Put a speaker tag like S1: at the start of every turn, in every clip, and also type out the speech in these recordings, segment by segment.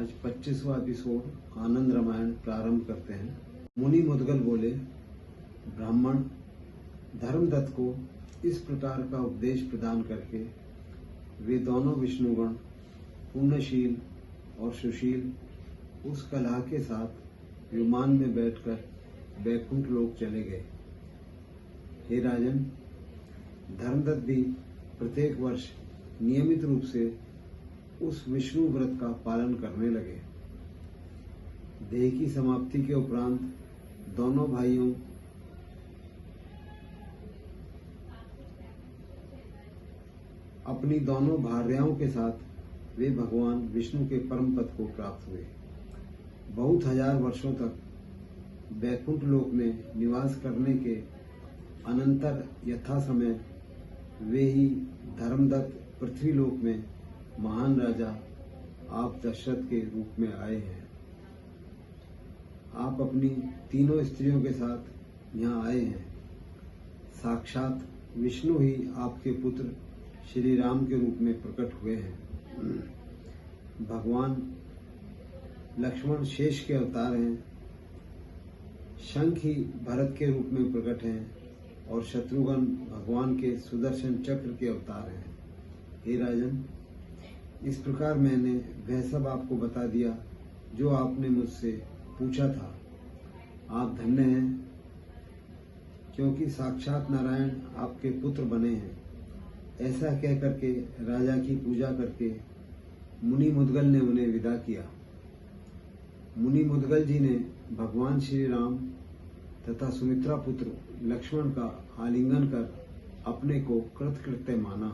S1: आज 25वां एपिसोड आनंद रामायण प्रारंभ करते हैं। मुनि मुदगल बोले, ब्राह्मण धर्मदत्त को इस प्रकार का उपदेश प्रदान करके वे दोनों विष्णुगण पुण्यशील और सुशील उस कलह के साथ विमान में बैठकर वैकुंठ लोक चले गए। हे राजन, धर्मदत्त भी प्रत्येक वर्ष नियमित रूप से उस विष्णु व्रत का पालन करने लगे। देह की समाप्ति के उपरांत दोनों भाइयों अपनी दोनों भार्याओं के साथ वे भगवान विष्णु के परम पद को प्राप्त हुए। बहुत हजार वर्षों तक वैकुंठ लोक में निवास करने के अनंतर यथा समय वे ही धर्मदत्त पृथ्वी लोक में महान राजा आप दशरथ के रूप में आए हैं। आप अपनी तीनों स्त्रियों के साथ यहाँ आए हैं। साक्षात विष्णु ही आपके पुत्र श्री राम के रूप में प्रकट हुए हैं। भगवान लक्ष्मण शेष के अवतार हैं। शंख ही भरत के रूप में प्रकट हैं और शत्रुघ्न भगवान के सुदर्शन चक्र के अवतार हैं। हे राजन, इस प्रकार मैंने वह सब आपको बता दिया जो आपने मुझसे पूछा था। आप धन्य हैं, क्योंकि साक्षात नारायण आपके पुत्र बने हैं। ऐसा कह करके राजा की पूजा करके मुनि मुदगल ने उन्हें विदा किया। मुनि मुदगल जी ने भगवान श्री राम तथा सुमित्रा पुत्र लक्ष्मण का आलिंगन कर अपने को कृतकृत्य माना।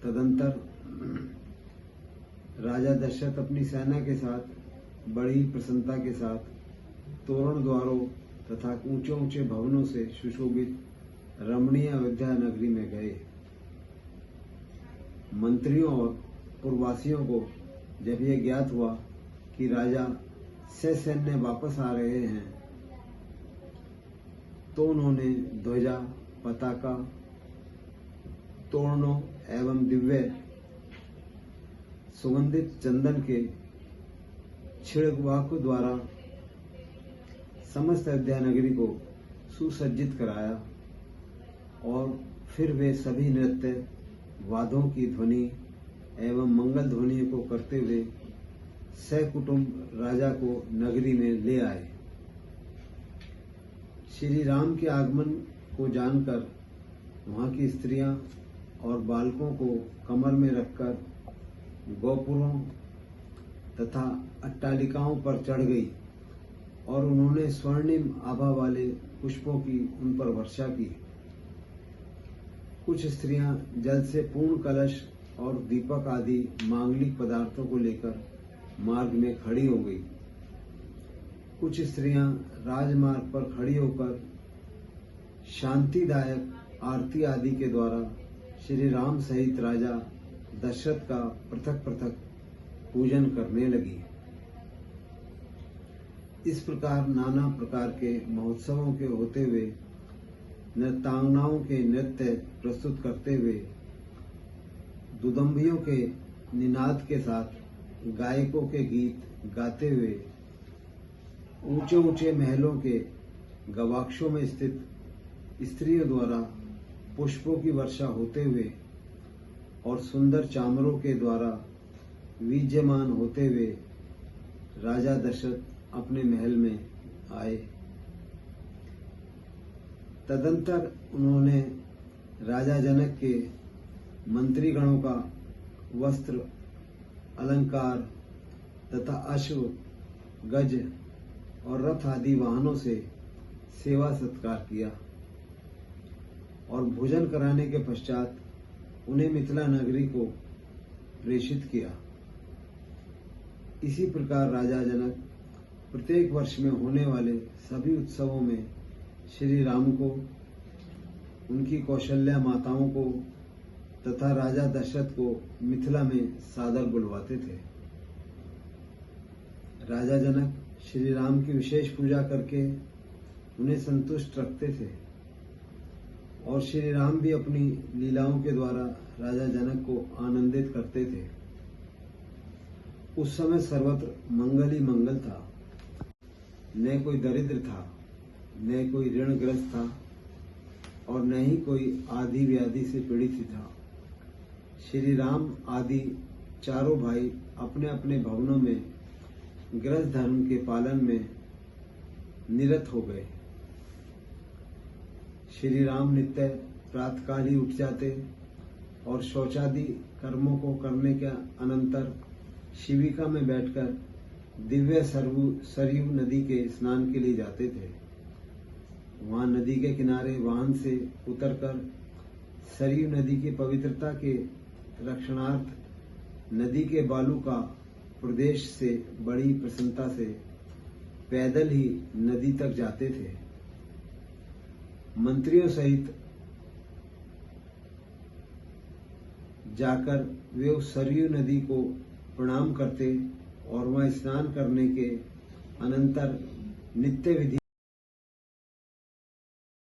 S1: तदंतर राजा दशरथ अपनी सेना के साथ बड़ी प्रसन्नता के साथ तोरण द्वारों तथा ऊंचे ऊंचे भवनों से सुशोभित रमणीय अयोध्या नगरी में गए। मंत्रियों और पुरवासियों को जब यह ज्ञात हुआ कि राजा ससैन्य वापस आ रहे हैं, तो उन्होंने ध्वजा, पताका, तोरणों एवं दिव्य सुगंधित चंदन के छिड़कवाक द्वारा समस्त अयोध्या नगरी को सुसज्जित कराया और फिर वे सभी नृत्य, वाद्यों की ध्वनि एवं मंगल ध्वनि को करते हुए सकुटुंब राजा को नगरी में ले आए। श्री राम के आगमन को जानकर वहां की स्त्रियां और बालकों को कमर में रखकर गोपुरों तथा अट्टालिकाओं पर चढ़ गई और उन्होंने स्वर्णिम आभा वाले पुष्पों की उन पर वर्षा की। कुछ स्त्रियां जल से पूर्ण कलश और दीपक आदि मांगलिक पदार्थों को लेकर मार्ग में खड़ी हो गई। कुछ स्त्रियां राजमार्ग पर खड़ी होकर शांतिदायक आरती आदि के द्वारा श्री राम सहित राजा दशरथ का पृथक पृथक पूजन करने लगी। इस प्रकार नाना प्रकार के महोत्सवों के होते हुए नृत्यांगनाओं के नृत्य प्रस्तुत करते हुए दुदंभियों के निनाद के साथ गायकों के गीत गाते हुए ऊंचे ऊंचे महलों के गवाक्षों में स्थित स्त्रियों द्वारा पुष्पों की वर्षा होते हुए और सुंदर चामरों के द्वारा विजयमान होते हुए राजा दशरथ अपने महल में आए। तदंतर उन्होंने राजा जनक के मंत्रीगणों का वस्त्र, अलंकार तथा अश्व, गज और रथ आदि वाहनों से सेवा सत्कार किया और भोजन कराने के पश्चात उन्हें मिथिला नगरी को प्रेषित किया। इसी प्रकार राजा जनक प्रत्येक वर्ष में होने वाले सभी उत्सवों में श्री राम को, उनकी कौशल्या माताओं को तथा राजा दशरथ को मिथिला में सादर बुलवाते थे। राजा जनक श्री राम की विशेष पूजा करके उन्हें संतुष्ट रखते थे और श्री राम भी अपनी लीलाओं के द्वारा राजा जनक को आनंदित करते थे। उस समय सर्वत्र मंगल ही मंगल था। न कोई दरिद्र था, न कोई ऋणग्रस्त था और न ही कोई आदि व्याधि से पीड़ित ही था। श्री राम आदि चारों भाई अपने अपने भवनों में गृहस्थ धर्म के पालन में निरत हो गए। श्री राम नित्य प्रातःकाल ही उठ जाते और शौचादि कर्मों को करने के अनंतर शिविका में बैठकर दिव्य सरयू नदी के स्नान के लिए जाते थे। वहां नदी के किनारे वाहन से उतरकर सरयू नदी की पवित्रता के रक्षणार्थ नदी के बालू का प्रदेश से बड़ी प्रसन्नता से पैदल ही नदी तक जाते थे। मंत्रियों सहित जाकर वे उस सरयू नदी को प्रणाम करते और वहां स्नान करने के अनंतर नित्य विधि